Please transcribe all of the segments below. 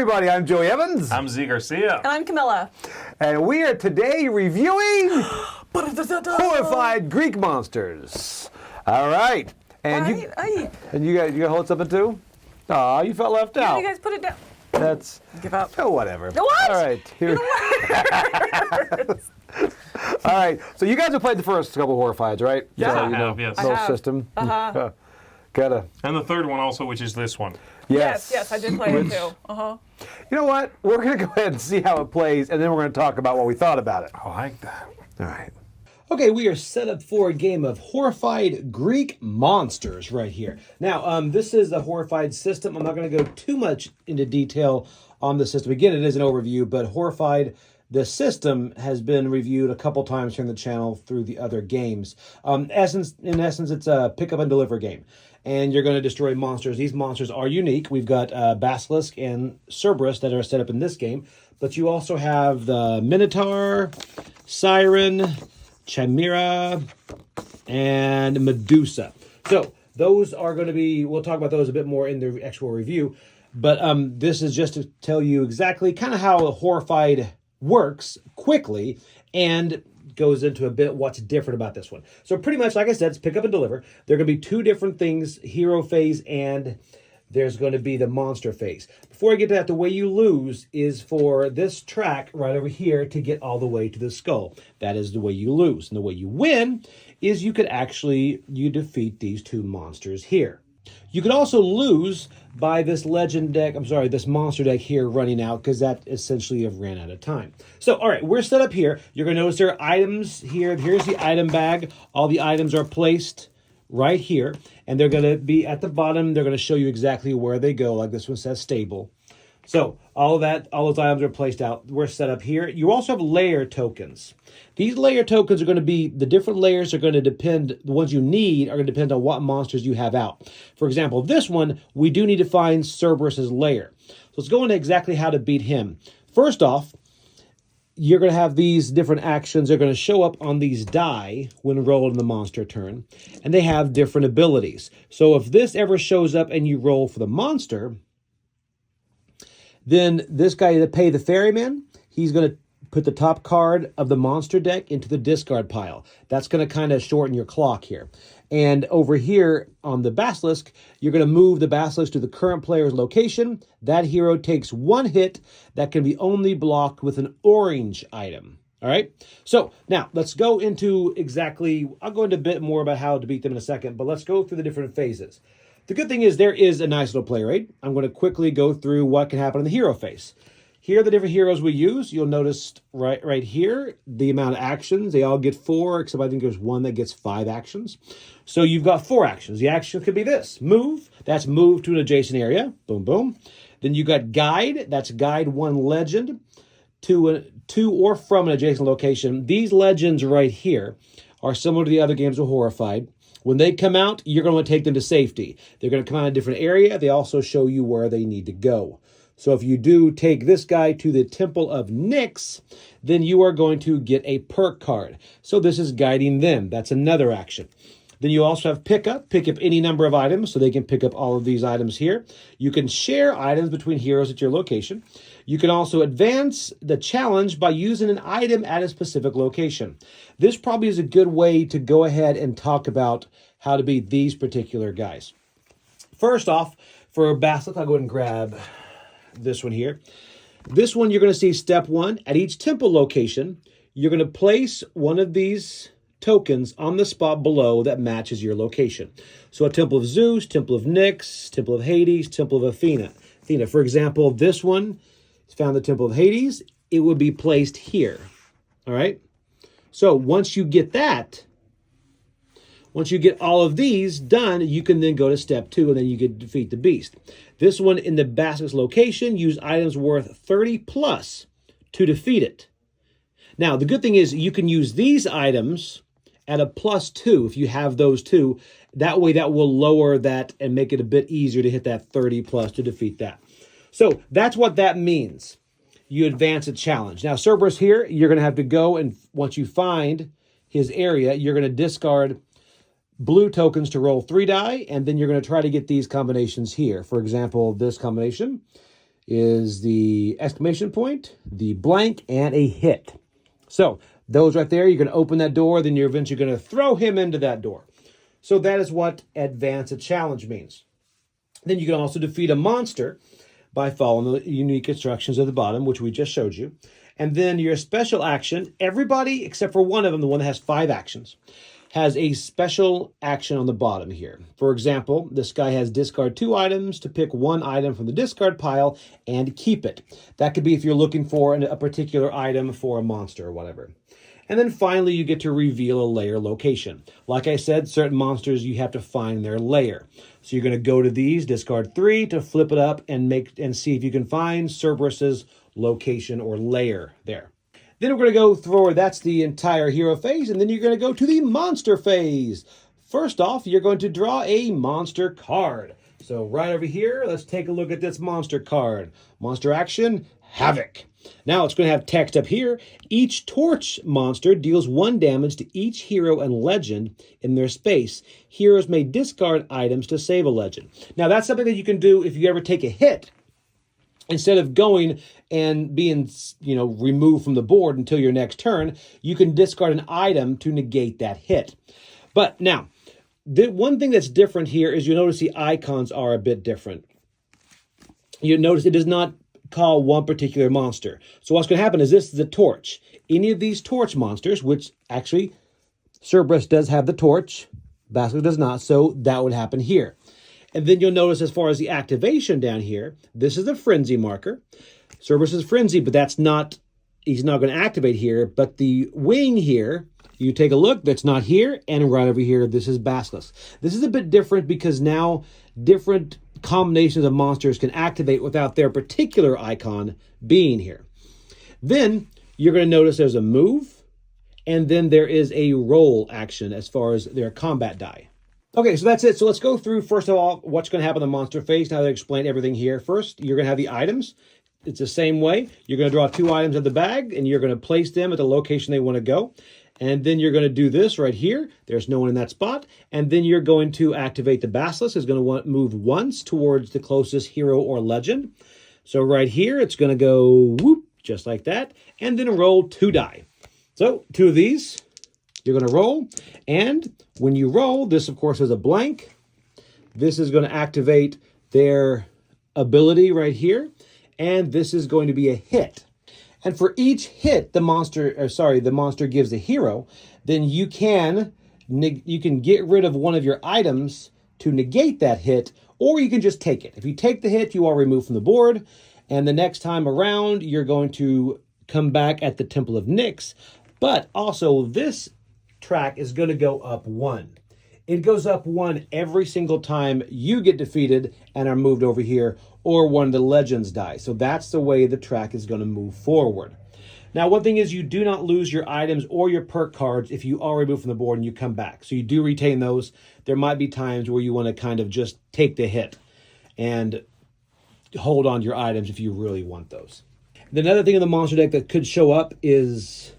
everybody, I'm Joey Evans. I'm Z Garcia. And I'm Camilla. And we are today reviewing Horrified Greek Monsters. All right. And you got to hold something too? Aw, you felt left out. You guys put it down. That's... Give up. Oh, whatever. What? All right. Here. All right. So you guys have played the first couple of Horrifieds, right? Yeah, so, I have, yes. Little I have. system. Gotta... And the third one also, which is this one. Yes, I did play it too. You know what? We're going to go ahead and see how it plays, and then we're going to talk about what we thought about it. I like that. All right. Okay, we are set up for a game of Horrified Greek Monsters right here. Now, this is the Horrified system. I'm not going to go too much into detail on the system. Again, it is an overview, but Horrified, the system, has been reviewed a couple times here on the channel through the other games. In essence, it's a pick up and deliver game. And you're going to destroy monsters. These monsters are unique. We've got Basilisk and Cerberus that are set up in this game. But you also have the Minotaur, Siren, Chimera, and Medusa. So those are going to be, we'll talk about those a bit more in the actual review. But this is just to tell you exactly kind of how Horrified works quickly and goes into a bit what's different about this one. So pretty much, like I said, it's pick up and deliver. There are going to be two different things, hero phase and there's going to be the monster phase. Before I get to that, the way you lose is for this track right over here to get all the way to the skull. That is the way you lose. And the way you win is you defeat these two monsters here. You could also lose by this this monster deck here running out, because that essentially have ran out of time. So, all right, we're set up here. You're going to notice there are items here. Here's the item bag. All the items are placed right here, and they're going to be at the bottom. They're going to show you exactly where they go, like this one says stable. So all those items are placed out. We're set up here. You also have layer tokens. These layer tokens are going to be, the different layers are going to depend, the ones you need are going to depend on what monsters you have out. For example, this one, we do need to find Cerberus's layer. So let's go into exactly how to beat him. First off, you're going to have these different actions. They're going to show up on these die when rolled in the monster turn. And they have different abilities. So if this ever shows up and you roll for the monster, then this guy, to pay the ferryman, he's going to put the top card of the monster deck into the discard pile. That's going to kind of shorten your clock here. And over here on the Basilisk, you're going to move the Basilisk to the current player's location. That hero takes one hit that can be only blocked with an orange item. All right? So now let's go into I'll go into a bit more about how to beat them in a second, but let's go through the different phases. The good thing is there is a nice little play rate. I'm going to quickly go through what can happen in the hero phase. Here are the different heroes we use. You'll notice right here, the amount of actions. They all get 4, except I think there's one that gets 5 actions. So you've got 4 actions. The action could be this. Move. That's move to an adjacent area. Boom, boom. Then you got guide. That's guide one legend to or from an adjacent location. These legends right here are similar to the other games of Horrified. When they come out, you're going to take them to safety. They're going to come out in a different area. They also show you where they need to go. So if you do take this guy to the Temple of Nyx, then you are going to get a perk card. So this is guiding them. That's another action. Then you also have pick up any number of items, so they can pick up all of these items here. You can share items between heroes at your location. You can also advance the challenge by using an item at a specific location. This probably is a good way to go ahead and talk about how to beat these particular guys. First off, for Basilisk, I'll go ahead and grab this one here. This one, you're going to see step 1. At each temple location, you're going to place one of these tokens on the spot below that matches your location. So a Temple of Zeus, Temple of Nyx, Temple of Hades, Temple of Athena. For example, this one is found in the Temple of Hades. It would be placed here. All right? So once you get all of these done, you can then go to step 2, and then you can defeat the beast. This one in the Basilisk location, use items worth 30 plus to defeat it. Now, the good thing is you can use these items at a +2 if you have those two. That way, that will lower that and make it a bit easier to hit that 30 plus to defeat that. So that's what that means. You advance a challenge. Now, Cerberus here, you're going to have to go, and once you find his area, you're going to discard blue tokens to roll 3 die, and then you're going to try to get these combinations here. For example, this combination. is the exclamation point, the blank, and a hit. So those right there, you're going to open that door, then you're eventually going to throw him into that door. So that is what advance a challenge means. Then you can also defeat a monster by following the unique instructions at the bottom, which we just showed you. And then your special action, everybody except for one of them, the one that has 5 actions, has a special action on the bottom here. For example, this guy has discard 2 items to pick 1 item from the discard pile and keep it. That could be if you're looking for a particular item for a monster or whatever. And then finally, you get to reveal a lair location. Like I said, certain monsters, you have to find their lair. So you're going to go to these, discard 3 to flip it up and see if you can find Cerberus's location or lair there. Then we're going to go through, that's the entire hero phase, and then you're going to go to the monster phase. First off, you're going to draw a monster card. So right over here, let's take a look at this monster card. Monster action, Havoc. Now it's going to have text up here. Each torch monster deals 1 damage to each hero and legend in their space. Heroes may discard items to save a legend. Now that's something that you can do if you ever take a hit. Instead of going and being, removed from the board until your next turn, you can discard an item to negate that hit. But now, the one thing that's different here is you notice the icons are a bit different. You notice it does not call one particular monster. So what's going to happen is this is the torch. Any of these torch monsters, which actually Cerberus does have the torch, Basilisk does not, so that would happen here. And then you'll notice as far as the activation down here, this is the frenzy marker. Cerberus is frenzy, but he's not going to activate here. But the wing here, you take a look, that's not here. And right over here, this is Basilisk. This is a bit different because now different combinations of monsters can activate without their particular icon being here. Then you're going to notice there's a move, and then there is a roll action as far as their combat die. Okay, so that's it. So let's go through, first of all, what's going to happen in the monster phase. Now that I explained everything here. First, you're going to have the items. It's the same way. You're going to draw 2 items of the bag, and you're going to place them at the location they want to go. And then you're going to do this right here. There's no one in that spot. And then you're going to activate the Basilisk. It's going to move once towards the closest hero or legend. So right here, it's going to go whoop, just like that. And then roll 2 die. So 2 of these. You're going to roll, and when you roll, this, of course, is a blank. This is going to activate their ability right here, and this is going to be a hit. And for each hit the monster gives the hero, then you can get rid of one of your items to negate that hit, or you can just take it. If you take the hit, you are removed from the board, and the next time around, you're going to come back at the Temple of Nyx. But also, this track is going to go up 1. It goes up 1 every single time you get defeated and are moved over here, or one of the legends die. So that's the way the track is going to move forward. Now, one thing is you do not lose your items or your perk cards if you are removed from the board and you come back. So you do retain those. There might be times where you want to kind of just take the hit and hold on to your items if you really want those. Another thing in the monster deck that could show up is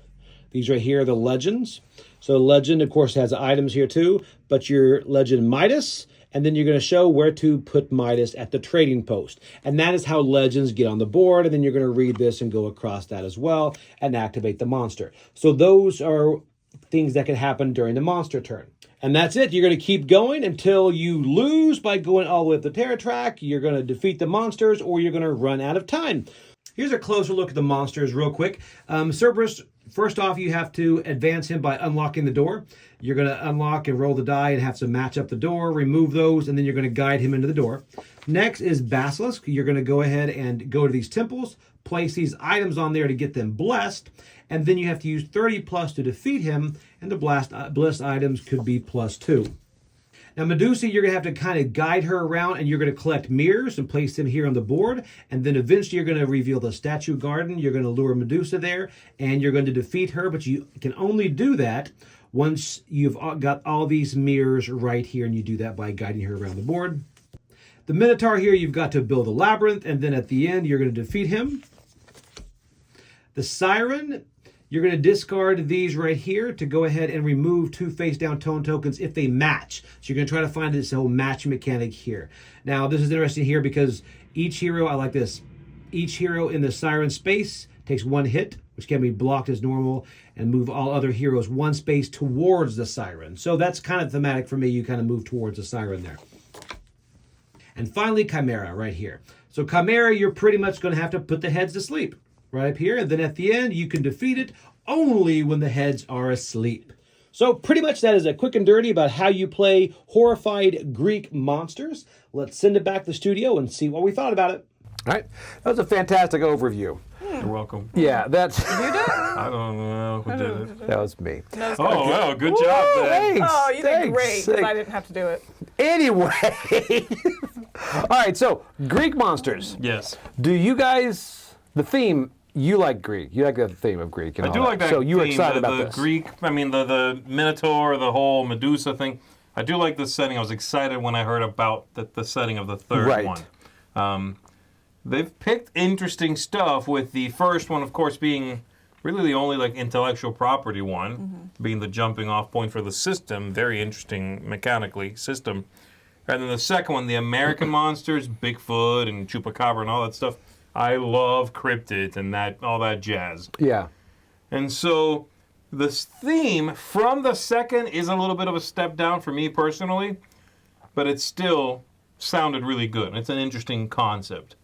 these right here, the legends. So legend, of course, has items here too, but your legend Midas, and then you're going to show where to put Midas at the trading post. And that is how legends get on the board, and then you're going to read this and go across that as well and activate the monster. So those are things that can happen during the monster turn. And that's it. You're going to keep going until you lose by going all the way up the terror track. You're going to defeat the monsters, or you're going to run out of time. Here's a closer look at the monsters real quick. Cerberus, first off, you have to advance him by unlocking the door. You're going to unlock and roll the die and have to match up the door, remove those, and then you're going to guide him into the door. Next is Basilisk. You're going to go ahead and go to these temples, place these items on there to get them blessed, and then you have to use 30 plus to defeat him, and the blessed items could be +2. Now, Medusa, you're going to have to kind of guide her around, and you're going to collect mirrors and place them here on the board. And then eventually you're going to reveal the statue garden. You're going to lure Medusa there, and you're going to defeat her. But you can only do that once you've got all these mirrors right here, and you do that by guiding her around the board. The Minotaur here, you've got to build a labyrinth, and then at the end, you're going to defeat him. The Siren, you're going to discard these right here to go ahead and remove 2 face-down tone tokens if they match. So you're going to try to find this whole match mechanic here. Now, this is interesting here because each hero, I like this, Each hero in the siren space takes 1 hit, which can be blocked as normal, and move all other heroes 1 space towards the siren. So that's kind of thematic for me. You kind of move towards the siren there. And finally, Chimera right here. So Chimera, you're pretty much going to have to put the heads to sleep right up here. And then at the end, you can defeat it only when the heads are asleep. So pretty much that is a quick and dirty about how you play Horrified Greek Monsters. Let's send it back to the studio and see what we thought about it. All right. That was a fantastic overview. You're welcome. Yeah, that's... You did? I don't know who did it. That was me. No, Oh, well, good job then. Thanks. Oh, you did thanks, great. 'Cause thanks. I didn't have to do it. Anyway. All right, so Greek monsters. Yes. Do you guys... The theme... You like Greek. You like the theme of Greek. And I all do like that. So you were theme, excited about the this. Greek, I mean, the Minotaur, the whole Medusa thing. I do like the setting. I was excited when I heard about the setting of the third Right. one. They've picked interesting stuff, with the first one, of course, being really the only like intellectual property one, being the jumping off point for the system. Very interesting mechanically system. And then the second one, the American monsters, Bigfoot and Chupacabra and all that stuff. I love cryptids and all that jazz. Yeah. And so this theme from the second is a little bit of a step down for me personally, but it still sounded really good. It's an interesting concept.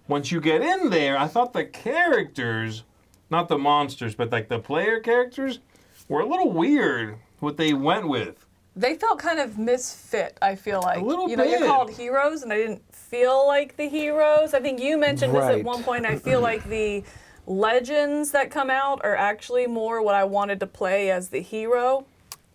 Once you get in there, I thought the characters, not the monsters, but like the player characters, were a little weird what they went with. They felt kind of misfit, I feel like. A little you know, you're bit. called heroes, and I didn't feel like the heroes. I think you mentioned this Right. at one point. I feel like the legends that come out are actually more what I wanted to play as the hero.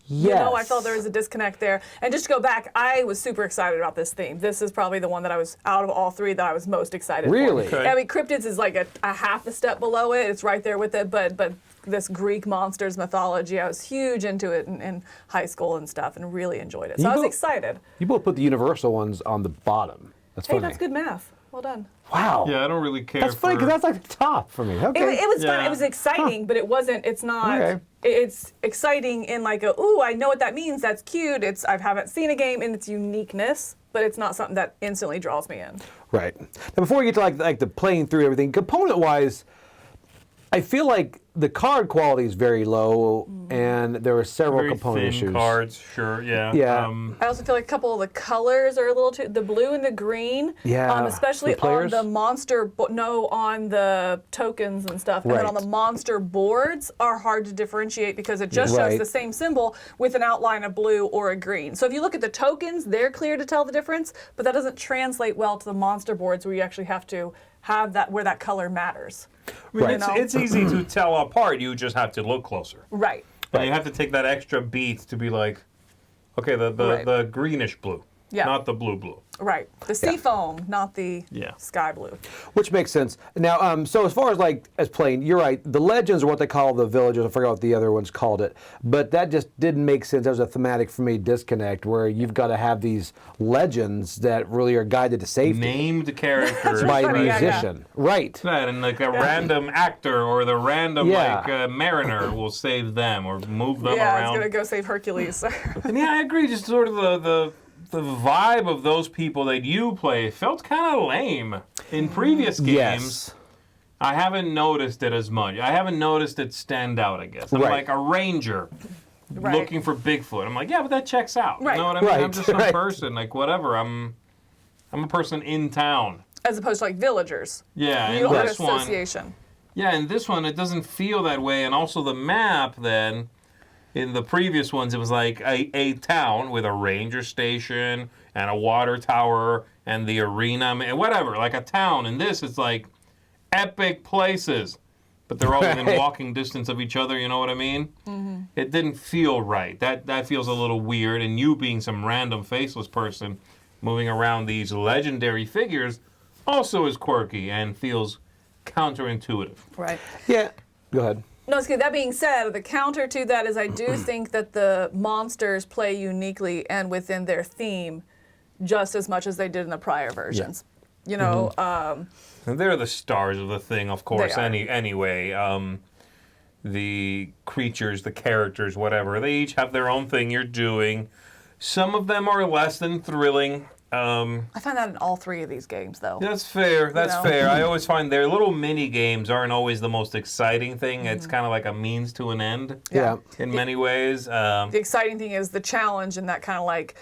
Yes. You know, I felt there was a disconnect there. And just to go back, I was super excited about this theme. This is probably the one that I was, out of all three, that I was most excited Really? for. Okay. I mean, Cryptids is like a half a step below it. It's right there with it, but this Greek monsters mythology, I was huge into it in high school and stuff, and really enjoyed it. So You I was both- excited. You both put the universal ones on the bottom. That's Hey, funny. that's good math. Well done. Wow. Yeah, I don't really care That's funny for... because that's like the top for me. Okay. It was fun. Yeah. It was exciting, but it wasn't. It's not. Okay. It's exciting in like a, ooh, I know what that means. That's cute. I haven't seen a game in its uniqueness, but it's not something that instantly draws me in. Right. Now, before we get to like the playing through everything, component-wise, I feel like the card quality is very low, and there were several very component thin issues. cards, sure, yeah. Yeah. I also feel like a couple of the colors are a little too, the blue and the green, Yeah, especially the players? on the on the tokens and stuff, and then on Right. the monster boards are hard to differentiate because it just Right. shows the same symbol with an outline of blue or a green. So if you look at the tokens, they're clear to tell the difference, but that doesn't translate well to the monster boards where you actually have to have that, where that color matters. I mean, Right. it's easy to tell apart. You just have to look closer. Right. And you have to take that extra beat to be like, okay, Right. the greenish blue, Yeah. not the blue. Right. The sea foam, not the Yeah. sky blue. Which makes sense. Now, so as far as as playing, you're right. The legends are what they call the villages. I forgot what the other ones called it. But that just didn't make sense. That was a thematic for me disconnect where you've got to have these legends that really are guided to safety Named characters. by a funny, yeah, musician. Right. Right, and like a random actor or the random Yeah. mariner will save them or move them Yeah, around. it's gonna go save Hercules. And yeah, I agree. Just sort of the vibe of those people that you play felt kind of lame in previous games. Yes. I haven't noticed it as much. I haven't noticed it stand out, I guess. I'm Right. like a ranger Right. looking for Bigfoot. I'm like, yeah, but that checks out. Right. You know what I mean? I'm Right, just some right. person. Like, whatever. I'm a person in town. As opposed to like villagers. Yeah, You in are an this one. association. Yeah, in this one, it doesn't feel that way. And also the map, then, in the previous ones, it was like a town with a ranger station and a water tower and the arena, and whatever, like a town. And this, it's like epic places. But they're all within Right. walking distance of each other, you know what I mean? Mm-hmm. It didn't feel right. That feels a little weird. And you being some random faceless person moving around these legendary figures also is quirky and feels counterintuitive. Right. Yeah. Go ahead. No, it's good. That being said, the counter to that is I do think that the monsters play uniquely and within their theme just as much as they did in the prior versions. You know, And they're the stars of the thing, of course. They are. Anyway, the creatures, the characters, whatever, they each have their own thing you're doing. Some of them are less than thrilling. I find that in all 3 of these games, though. That's fair. That's know? fair. I always find their little mini games aren't always the most exciting thing. Mm-hmm. It's kind of like a means to an end. Yeah. In many ways. The exciting thing is the challenge and that kind of like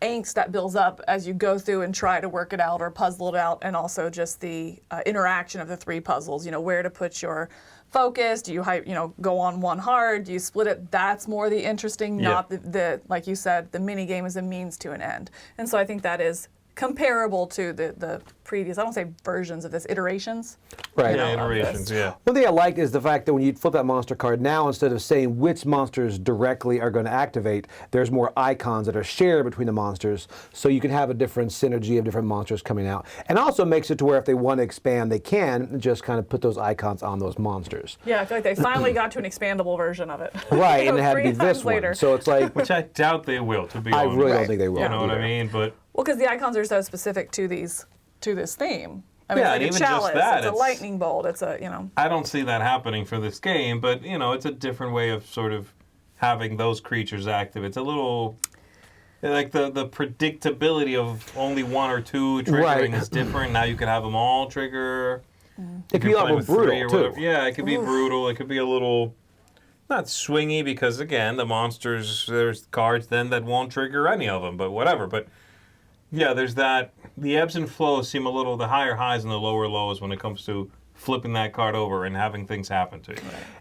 angst that builds up as you go through and try to work it out or puzzle it out, and also just the interaction of the 3 puzzles. Where to put your focus? Do you go on one hard? Do you split it? That's more the interesting, not the like you said, the mini game is a means to an end. And so I think that is comparable to the previous, I don't say versions of this, iterations. Right. Yeah, iterations, yeah. One thing I like is the fact that when you flip that monster card now, instead of saying which monsters directly are going to activate, there's more icons that are shared between the monsters, so you can have a different synergy of different monsters coming out. And also makes it to where if they want to expand, they can just kind of put those icons on those monsters. Yeah, I feel like they finally got to an expandable version of it. Right, and it had to 3 be times this later. one. So it's like, Which I doubt they will, to be I honest. really don't think they will. You know what I either. mean? But Well, because the icons are so specific to this theme. I Yeah, mean, and it's even like a just chalice, that, it's a it's- lightning bolt, it's a, I don't see that happening for this game. But, it's a different way of sort of having those creatures active. It's a little... Like the predictability of only 1 or 2 triggering Right. is different. Now you can have them all trigger. it can be a lot play more with 3 brutal, or too. whatever. Yeah, it could be brutal. It could be a little... Not swingy because, again, the monsters, there's cards then that won't trigger any of them, but whatever. But, yeah, there's that. The ebbs and flows seem a little, the higher highs and the lower lows when it comes to flipping that card over and having things happen to you.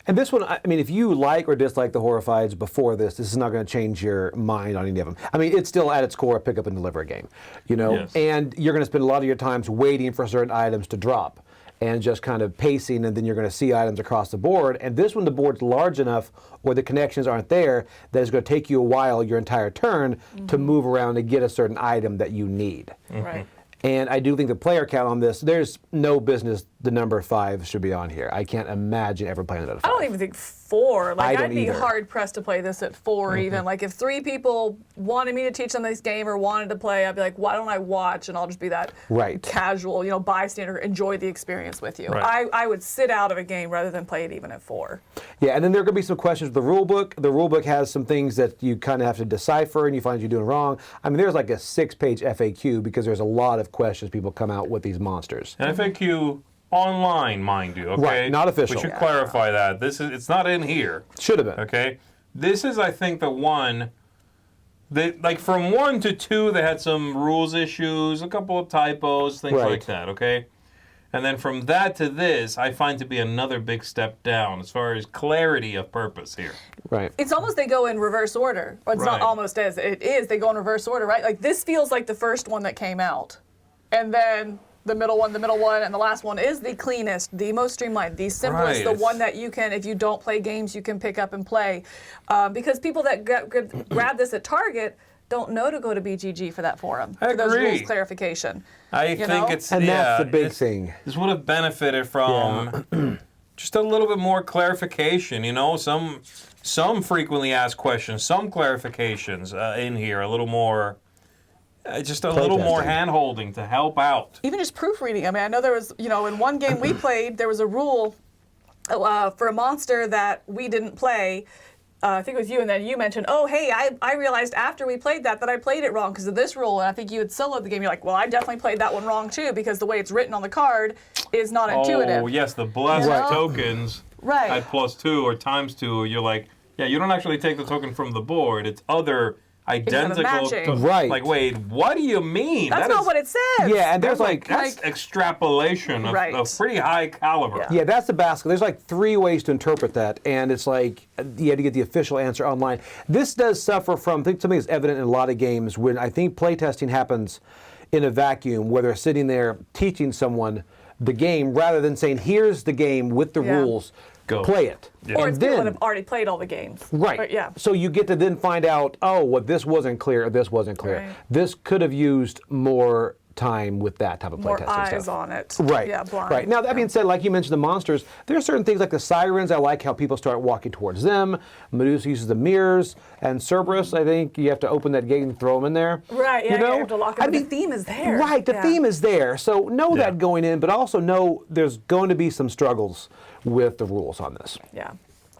And this one, I mean, if you like or dislike the Horrifieds before this is not going to change your mind on any of them. I mean, it's still at its core a pick up and deliver game, Yes. and you're going to spend a lot of your times waiting for certain items to drop and just kind of pacing, and then you're going to see items across the board. And this one, the board's large enough or the connections aren't there that it's going to take you a while, your entire turn, to move around and get a certain item that you need. right. And I do think the player count on this, there's no business the number 5 should be on here. I can't imagine ever playing it at a 5. I don't even think 4. Like, I I'd don't be either. hard pressed to play this at 4 even. Like, if 3 people wanted me to teach them this game or wanted to play, I'd be like, why don't I watch? And I'll just be that Right. casual, bystander, enjoy the experience with you. Right. I would sit out of a game rather than play it even at 4. Yeah, and then there are going to be some questions with the rule book. The rule book has some things that you kind of have to decipher and you find you're doing wrong. I mean, there's like a 6-page FAQ because there's a lot of questions people come out with these monsters. And FAQ online, mind you, okay? Right, not official. We should clarify that. It's not in here. Should have been. Okay, this is, I think, the one that, like, from 1 to 2, they had some rules issues, a couple of typos, things Right. like that. Okay, and then from that to this, I find to be another big step down as far as clarity of purpose here. Right. It's almost they go in reverse order. Or it's not Right. almost as it is. They go in reverse order, right? Like, this feels like the first one that came out. And then the middle one, and the last one is the cleanest, the most streamlined, the simplest, Right. the one that you can, if you don't play games, you can pick up and play. Because people that grab this at Target don't know to go to BGG for that forum, I for those agree. rules clarification. I You think know? it's And that's the big this- thing. This would have benefited from just a little bit more clarification. Some frequently asked questions, some clarifications in here, a little more. Just a little more Playtesting. hand-holding to help out. Even just proofreading. I mean, I know there was, in one game we played, there was a rule for a monster that we didn't play. I think it was you, and then you mentioned, oh, hey, I realized after we played that I played it wrong because of this rule, and I think you had soloed the game. You're like, well, I definitely played that one wrong too because the way it's written on the card is not intuitive. Oh, yes, the blessed You know? tokens Right. at +2 or ×2. You're like, yeah, you don't actually take the token from the board. It's other identical. matching. Right. Like, wait, what do you mean? That's That not is- what it says. Yeah, and there's like That's extrapolation of, Right. of pretty high caliber. Yeah. Yeah, that's the basket. There's like 3 ways to interpret that, and it's like you had to get the official answer online. This does suffer from, I think something that's evident in a lot of games when I think playtesting happens in a vacuum where they're sitting there teaching someone the game rather than saying, here's the game with the Yeah. rules, Go. play it. Yeah. Or And it's people that then, have already played all the games. right. But yeah. So you get to then find out, oh, well, this wasn't clear or this wasn't clear. Right. This could have used more time with that type of More playtesting eyes stuff. on it. Right. Yeah, blind. Right. Now, that being said, like you mentioned the monsters, there are certain things like the sirens. I like how people start walking towards them. Medusa uses the mirrors. And Cerberus, I think you have to open that gate and throw them in there. Right, yeah, You know? you have to lock it. I But the mean, theme is there. Right, the Yeah. theme is there. So know Yeah. that going in, but also know there's going to be some struggles with the rules on this. Yeah.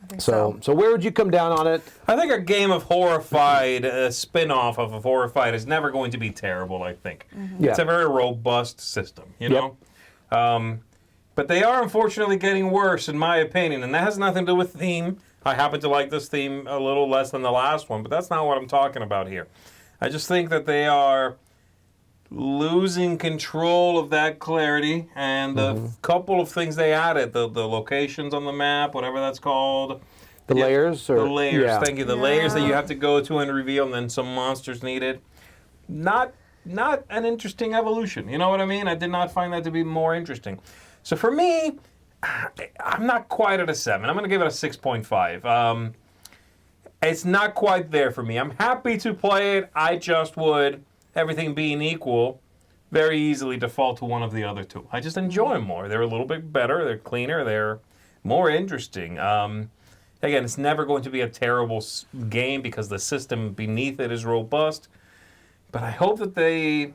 I think So where would you come down on it? I think a game of Horrified, a spin-off of Horrified, is never going to be terrible, I think. Mm-hmm. Yeah. It's a very robust system, you Yep. know? But they are unfortunately getting worse, in my opinion, and that has nothing to do with theme. I happen to like this theme a little less than the last one, but that's not what I'm talking about here. I just think that they are losing control of that clarity, and the couple of things they added, the locations on the map, whatever that's called. The layers? Or, The layers, yeah. thank you. The layers that you have to go to and reveal, and then some monsters needed. Not an interesting evolution. You know what I mean? I did not find that to be more interesting. So for me, I'm not quite at a 7. I'm going to give it a 6.5. It's not quite there for me. I'm happy to play it. I just would, everything being equal, very easily default to one of the other two. I just enjoy them more. They're a little bit better. They're cleaner. They're more interesting. Again, it's never going to be a terrible game because the system beneath it is robust. But I hope that they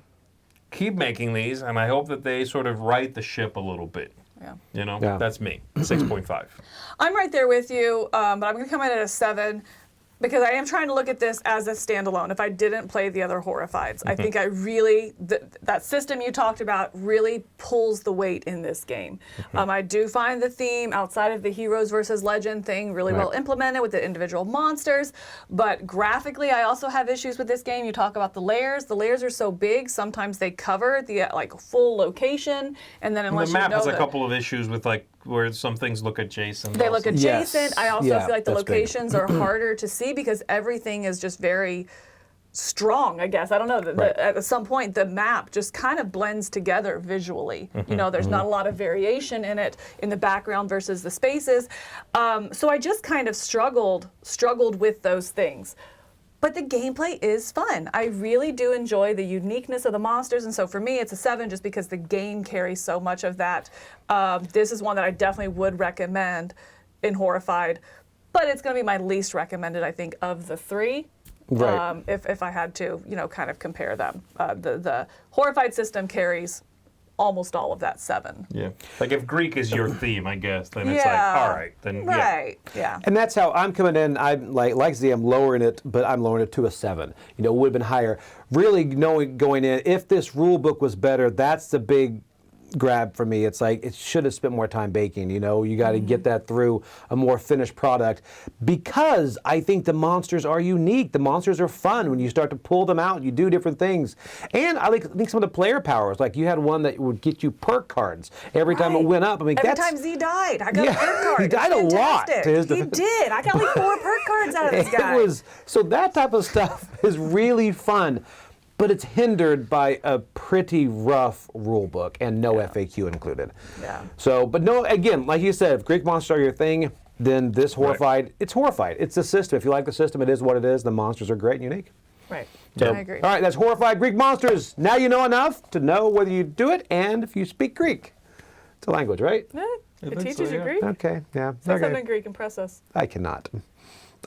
keep making these, and I hope that they sort of right the ship a little bit. Yeah. You know, Yeah. that's me. 6.5. I'm right there with you, but I'm going to come in at a 7 because I am trying to look at this as a standalone. If I didn't play the other Horrifieds, I think I really, that system you talked about really pulls the weight in this game. I do find the theme outside of the heroes versus legend thing really well implemented with the individual monsters, but graphically I also have issues with this game. You talk about the layers. The layers are so big, sometimes they cover the like full location, and then unless The map you know has a the- couple of issues with like where some things look adjacent. They look also. adjacent. Yes. I also Yeah, feel like the that's big. locations are harder to see because everything is just very strong, I guess. I don't know. Right. At some point, the map just kind of blends together visually. You know, there's not a lot of variation in it in the background versus the spaces. So I just kind of struggled with those things. But the gameplay is fun. I really do enjoy the uniqueness of the monsters, and so for me, it's a 7 just because the game carries so much of that. This is one that I definitely would recommend in Horrified, but it's going to be my least recommended, I think, of the 3. Right. If I had to, you know, kind of compare them. The Horrified system carries almost all of that 7. Yeah. Like if Greek is your theme, I guess, then it's like, Yeah. all right, then yeah. Right. Yeah. And that's how I'm coming in. I'm like Z, I'm lowering it, but I'm lowering it to a 7. You know, it would have been higher. Really knowing going in, if this rule book was better, that's the big grab for me. It's like it should have spent more time baking. You know, you got to get that through a more finished product because I think the monsters are unique. The monsters are fun when you start to pull them out. You do different things, and I think some of the player powers. Like you had one that would get you perk cards every time it Right. went up. I mean, Every that's time Z died, I got Yeah, a perk card. he died It's a lot, fantastic. to his He defense. did. I got like 4 perk cards out of this guy. It was so that type of stuff is really fun, but it's hindered by a pretty rough rule book and no FAQ included. Yeah. So, but no, again, like you said, if Greek monsters are your thing, then this Horrified, it's Horrified. It's the system. If you like the system, it is what it is. The monsters are great and unique. Right. So, I agree. All right, that's Horrified Greek Monsters. Now you know enough to know whether you do it and if you speak Greek. It's a language, right? Eh, it think teaches so, you yeah. Greek. Okay, yeah. Say Okay. something in Greek. Impress us. I cannot.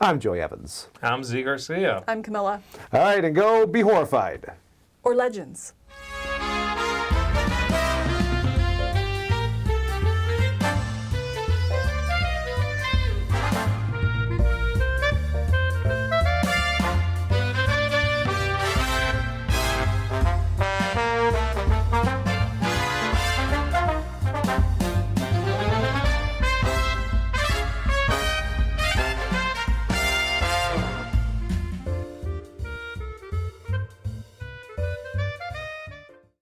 I'm Joey Evans. I'm Z Garcia. I'm Camilla. All right, and go be horrified. Or legends.